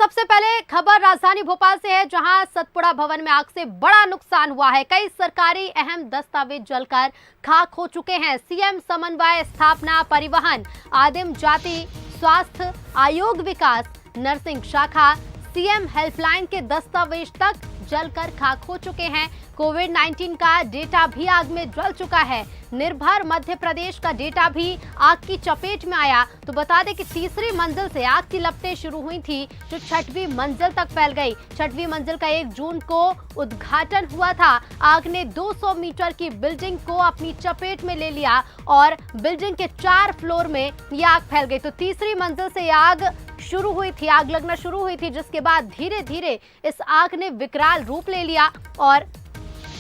सबसे पहले खबर राजधानी भोपाल से है, जहां सतपुड़ा भवन में आग से बड़ा नुकसान हुआ है। कई सरकारी अहम दस्तावेज जलकर खाक हो चुके हैं। सीएम समन्वय स्थापना परिवहन आदिम जाति स्वास्थ्य आयोग विकास नर्सिंग शाखा सीएम हेल्पलाइन के दस्तावेज तक जलकर खाक हो चुके हैं। कोविड-19 का डेटा भी आग में जल चुका है। निर्भर मध्य प्रदेश का डेटा भी आग की चपेट में आया। तो बता दें कि तीसरी मंजिल से आग की लपटें शुरू हुई थी, जो छठवीं मंजिल तक फैल गई। छठवीं मंजिल का 1 जून को उद्घाटन हुआ था। आग ने 200 मीटर की बिल्डिंग को अपनी चपेट में ले लिया और बिल्डिंग के 4 फ्लोर में ये आग फैल गई। तो तीसरी मंजिल से आग शुरू हुई थी, आग लगना शुरू हुई थी, जिसके बाद धीरे धीरे इस आग ने विकराल रूप ले लिया और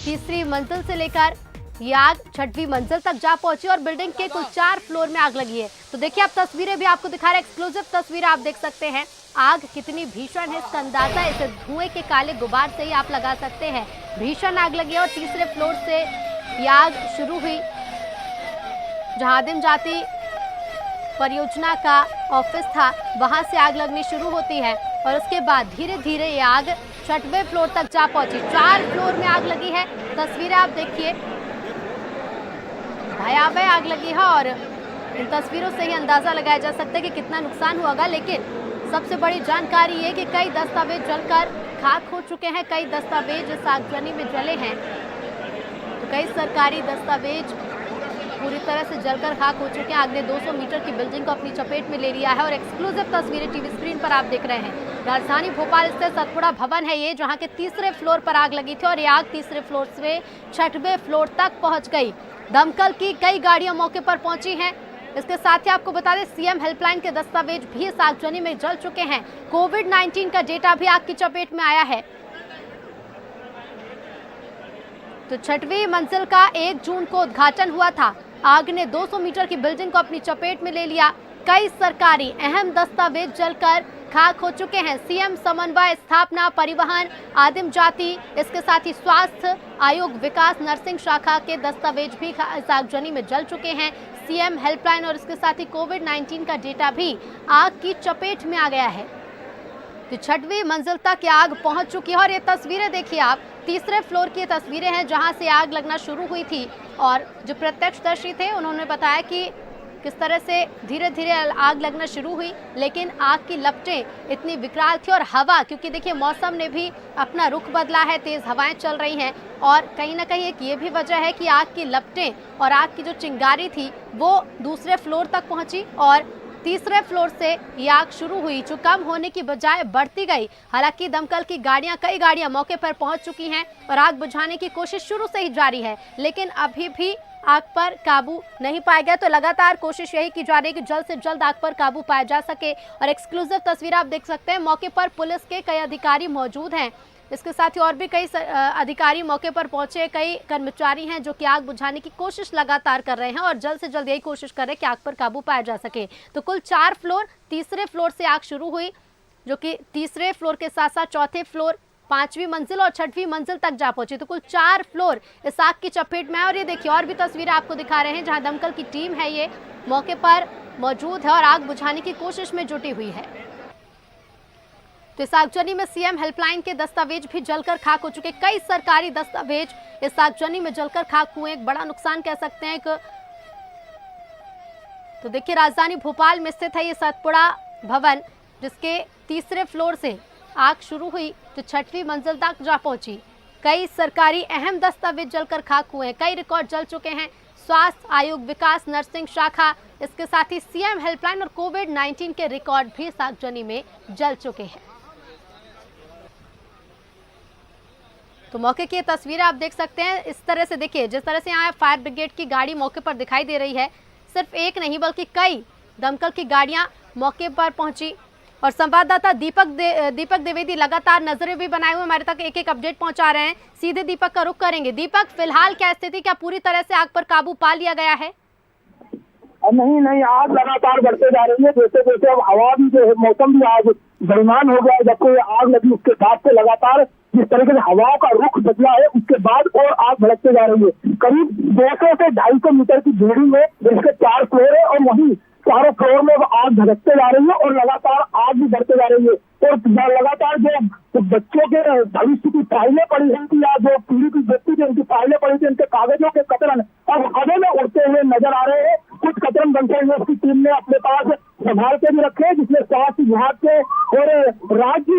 तीसरी मंजिल से लेकर ये आग छठवीं मंजिल तक जा पहुंची और बिल्डिंग के कुल 4 फ्लोर में आग लगी है। तो देखिए, आप तस्वीरें भी आपको दिखा रहे हैं, एक्सक्लूसिव तस्वीरें आप देख सकते हैं। आग कितनी भीषण है इसका अंदाजा इसे धुएं के काले गुबार से ही आप लगा सकते हैं। भीषण आग लगी है और तीसरे फ्लोर से ये आग शुरू हुई, जहां आदिम जाति परियोजना का ऑफिस था, वहां से आग लगनी शुरू होती है और उसके बाद धीरे धीरे ये आग 6वें फ्लोर तक जा पहुंची। 4 फ्लोर में आग लगी है। तस्वीरें आप देखिए, भयावह आग लगी है और इन तस्वीरों से ही अंदाजा लगाया जा सकता है कि कितना नुकसान हुआ होगा। लेकिन सबसे बड़ी जानकारी ये कि कई दस्तावेज जलकर खाक हो चुके हैं। कई दस्तावेज इस आगजनी में जले हैं। तो कई सरकारी दस्तावेज पूरी तरह से जलकर खाक हो चुके हैं। आग ने 200 मीटर की बिल्डिंग को अपनी चपेट में ले लिया है और एक्सक्लूसिव तस्वीरें टीवी स्क्रीन पर आप देख रहे हैं। राजधानी भोपाल स्थित सतपुड़ा भवन है ये, जहां के तीसरे फ्लोर पर आग लगी थी और ये आग तीसरे फ्लोर से 6वें फ्लोर तक पहुंच गई। दमकल की कई गाड़ियां मौके पर पहुंची हैं। इसके साथ ही आपको बता दें, सीएम हेल्पलाइन के दस्तावेज भी इस आगजनी में जल चुके हैं। कोविड-19 का डेटा भी आग की चपेट में आया है। तो 6वीं मंजिल का 1 जून को उद्घाटन हुआ था। आग ने 200 मीटर की बिल्डिंग को अपनी चपेट में ले लिया। कई सरकारी अहम दस्तावेज जलकर खाक हो चुके हैं। सीएम समन्वय स्थापना परिवहन आदिम जाति, इसके साथ ही स्वास्थ्य आयोग विकास नर्सिंग शाखा के दस्तावेज भी इस आगजनी में जल चुके हैं। सीएम हेल्पलाइन और इसके साथ ही कोविड-19 का डेटा भी आग की चपेट में आ गया है। तो 6वीं मंजिल तक ये आग पहुंच चुकी है और ये तस्वीरें देखिए आप, तीसरे फ्लोर की तस्वीरें हैं, जहां से आग लगना शुरू हुई थी। और जो प्रत्यक्षदर्शी थे उन्होंने बताया कि किस तरह से धीरे धीरे आग लगना शुरू हुई, लेकिन आग की लपटें इतनी विकराल थी और हवा, क्योंकि देखिए मौसम ने भी अपना रुख बदला है, तेज़ हवाएं चल रही हैं और कहीं ना कहीं एक ये भी वजह है कि आग की लपटें और आग की जो चिंगारी थी वो दूसरे फ्लोर तक पहुंची और तीसरे फ्लोर से ये आग शुरू हुई, जो कम होने की बजाय बढ़ती गई। हालांकि दमकल की कई गाड़ियां मौके पर पहुंच चुकी हैं और आग बुझाने की कोशिश शुरू से ही जारी है, लेकिन अभी भी आग पर काबू नहीं पाया गया। तो लगातार कोशिश यही की जा रही है कि जल्द से जल्द आग पर काबू पाया जा सके। और एक्सक्लूसिव तस्वीर आप देख सकते हैं, मौके पर पुलिस के कई अधिकारी मौजूद हैं। इसके साथ ही और भी कई अधिकारी मौके पर पहुंचे, कई कर्मचारी हैं जो कि आग बुझाने की कोशिश लगातार कर रहे हैं और जल्द से जल्द यही कोशिश कर रहे हैं कि आग पर काबू पाया जा सके। तो कुल 4 फ्लोर, तीसरे फ्लोर से आग शुरू हुई, जो कि तीसरे फ्लोर के साथ साथ 4थे फ्लोर, 5वीं मंजिल और 6वीं मंजिल तक जा पहुंची। तो कुल 4 फ्लोर इस आग की चपेट में है। और ये देखिए, और भी तस्वीरें आपको दिखा रहे हैं, जहां दमकल की टीम है ये मौके पर मौजूद है और आग बुझाने की कोशिश में जुटी हुई है। तो इस आगजनी में सीएम हेल्पलाइन के दस्तावेज भी जलकर खाक हो चुके। कई सरकारी दस्तावेज इस आगजनी में जलकर खाक हुए। एक बड़ा नुकसान कह सकते हैं। तो देखिए, राजधानी भोपाल में स्थित है ये सतपुड़ा भवन, जिसके तीसरे फ्लोर से आग शुरू हुई तो 6वीं मंजिल तक जा पहुंची। कई सरकारी अहम दस्तावेज जलकर खाक हुए हैं। कई रिकॉर्ड जल चुके हैं। स्वास्थ्य आयोग विकास नर्सिंग शाखा, इसके साथ ही सीएम हेल्पलाइन और कोविड-19 के रिकॉर्ड भी इस आगजनी में जल चुके हैं। तो मौके की तस्वीरें आप देख सकते हैं। इस तरह से देखिए, जिस तरह से यहाँ फायर ब्रिगेड की गाड़ी मौके पर दिखाई दे रही है, सिर्फ एक नहीं बल्कि कई दमकल की गाड़ियां मौके पर पहुंची। और संवाददाता दीपक द्विवेदी लगातार नजरें भी बनाए हुए हमारे तक एक अपडेट पहुंचा रहे हैं। सीधे दीपक का रुख करेंगे। दीपक, फिलहाल क्या स्थिति, क्या पूरी तरह से आग पर काबू पा लिया गया है? नहीं, आग लगातार बढ़ते जा रही है। जैसे जैसे अब हवा भी जो है, मौसम भी आज बेईमान हो गया है। जब कोई आग लगी उसके बाद से लगातार जिस तरीके से हवाओं का रुख बदला है, उसके बाद और आग भड़कते जा रही है। करीब 200 से 250 मीटर की दूरी में जिसके 4 फ्लोर है और वहीं चारों फ्लोर में आग भड़कते जा रही है और लगातार आग भी बढ़ते जा रही है। और लगातार जो बच्चों के भविष्य की फाइलें पड़ी हुई थी या जो पीढ़ी की व्यक्ति थी उनकी फाइलें पड़ी थी, उनके कागजों के कतरन अब हवा में उड़ते हुए नजर आ रहे हैं। कुछ कतरन दमकल विभाग की टीम ने अपने पास संभाल के भी रखे, जिसमें स्वास्थ्य विभाग के और राज्य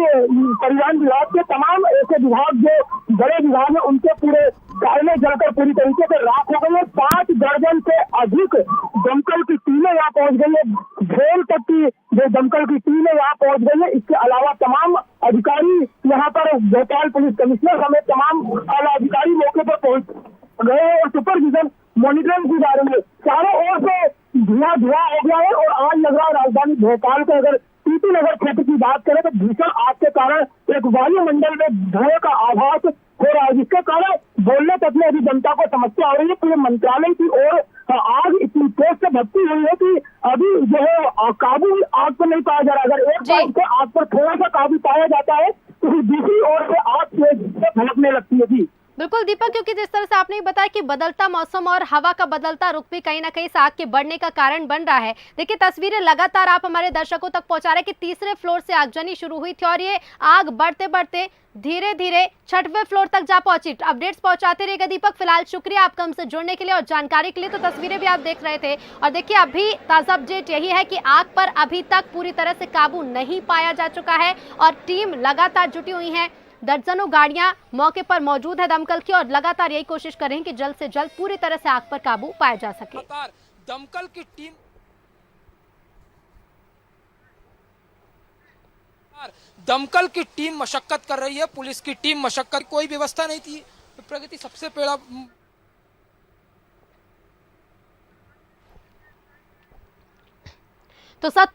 परिवहन विभाग के तमाम ऐसे विभाग जो बड़े विभाग है उनके पूरे कायले जलकर पूरी तरीके से राख हो गई है। 5 दर्जन से अधिक दमकल की टीमें यहाँ पहुंच गई है। ढेर तक की जो दमकल की टीमें यहाँ पहुंच गई है। इसके अलावा तमाम अधिकारी यहाँ पर भोपाल पुलिस कमिश्नर समेत तमाम आला अधिकारी मौके पर पहुंच गए हैं और सुपरविजन मॉनिटरिंग की जा रही है। चारों ओर से धुआं हो गया है और आज लग रहा है राजधानी भोपाल के अगर टीटी नगर क्षेत्र की बात करें तो भीषण आग के कारण एक वायुमंडल में धुएं का आभास हो रहा है, जिसके कारण बोलने तक में अभी जनता को समस्या हो रही है। पूरे मंत्रालय की ओर आग इतनी तेज से भटकी हुई है कि अभी जो है काबू आग पर नहीं पाया जा रहा। अगर एक बार से आग पर थोड़ा सा काबू पाया जाता है तो फिर दूसरी ओर से आग तेज से भड़कने लगती है। जी बिल्कुल दीपक, क्योंकि जिस तरह से आपने बताया कि बदलता मौसम और हवा का बदलता रुख भी कहीं ना कहीं आग के बढ़ने का कारण बन रहा है। देखिए तस्वीरें लगातार आप हमारे दर्शकों तक पहुंचा रहे हैं कि तीसरे फ्लोर से आगजनी शुरू हुई थी और ये आग बढ़ते बढ़ते धीरे धीरे 6वें फ्लोर तक जा पहुंची। अपडेट्स पहुंचाते रहेगा दीपक। फिलहाल शुक्रिया आपका हमसे जुड़ने के लिए और जानकारी के लिए। तो तस्वीरें भी आप देख रहे थे और देखिए अभी ताजा अपडेट यही है कि आग पर अभी तक पूरी तरह से काबू नहीं पाया जा चुका है और टीम लगातार जुटी हुई है। दर्जनों गाड़ियां मौके पर मौजूद है दमकल की और लगातार यही कोशिश कर रही हैं कि जल्द से जल्द पूरी तरह से आग पर काबू पाया जा सके। दमकल की टीम मशक्कत कर रही है, पुलिस की टीम मशक्कत, कोई व्यवस्था नहीं थी। प्रगति सबसे पहला तो